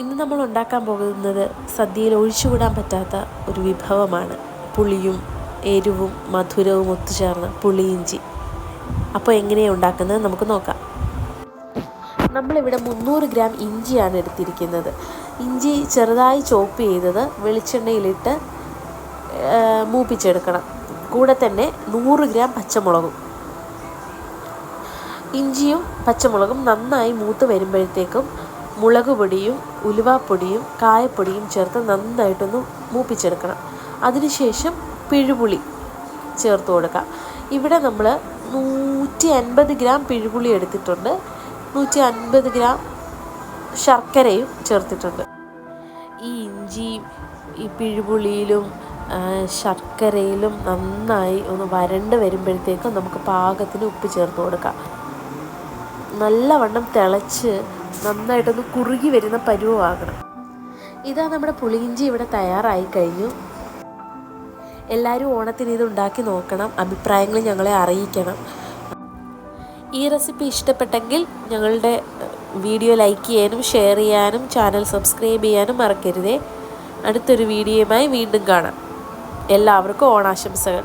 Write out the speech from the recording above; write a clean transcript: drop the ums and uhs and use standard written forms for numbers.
ഇന്ന് നമ്മൾ ഉണ്ടാക്കാൻ പോകുന്നത് സദ്യയിൽ ഒഴിച്ചുകൂടാൻ പറ്റാത്ത ഒരു വിഭവമാണ്. പുളിയും എരിവും മധുരവും ഒത്തുചേർന്ന പുളിയിഞ്ചി. അപ്പോൾ എങ്ങനെയാണ് ഉണ്ടാക്കുന്നത് നമുക്ക് നോക്കാം. നമ്മളിവിടെ 300 ഗ്രാം ഇഞ്ചിയാണ് എടുത്തിരിക്കുന്നത്. ഇഞ്ചി ചെറുതായി ചോപ്പ് ചെയ്തത് വെളിച്ചെണ്ണയിലിട്ട് മൂപ്പിച്ചെടുക്കണം. കൂടെ തന്നെ 100 ഗ്രാം പച്ചമുളകും. ഇഞ്ചിയും പച്ചമുളകും നന്നായി മൂത്ത് വരുമ്പോഴത്തേക്കും മുളക് പൊടിയും ഉലുവാപ്പൊടിയും കായപ്പൊടിയും ചേർത്ത് നന്നായിട്ടൊന്ന് മൂപ്പിച്ചെടുക്കണം. അതിനുശേഷം പിഴുപുളി ചേർത്ത് കൊടുക്കാം. ഇവിടെ നമ്മൾ 150 ഗ്രാം പിഴുപുളി എടുത്തിട്ടുണ്ട്. 150 ഗ്രാം ശർക്കരയും ചേർത്തിട്ടുണ്ട്. ഈ ഇഞ്ചിയും ഈ പിഴുപുളിയിലും ശർക്കരയിലും നന്നായി ഒന്ന് വരണ്ട് വരുമ്പോഴത്തേക്കും നമുക്ക് പാകത്തിന് ഉപ്പ് ചേർത്ത് കൊടുക്കാം. നല്ലവണ്ണം തിളച്ച് നന്നായിട്ടൊന്ന് കുറുകി വരുന്ന പരുവമാകണം. ഇതാ നമ്മുടെ പുളിയിഞ്ചി ഇവിടെ തയ്യാറായി കഴിഞ്ഞു. എല്ലാവരും ഓണത്തിന് ഇത് ഉണ്ടാക്കി നോക്കണം. അഭിപ്രായങ്ങൾ ഞങ്ങളെ അറിയിക്കണം. ഈ റെസിപ്പി ഇഷ്ടപ്പെട്ടെങ്കിൽ ഞങ്ങളുടെ വീഡിയോ ലൈക്ക് ചെയ്യാനും ഷെയർ ചെയ്യാനും ചാനൽ സബ്സ്ക്രൈബ് ചെയ്യാനും മറക്കരുതേ. അടുത്തൊരു വീഡിയോയുമായി വീണ്ടും കാണാം. എല്ലാവർക്കും ഓണാശംസകൾ.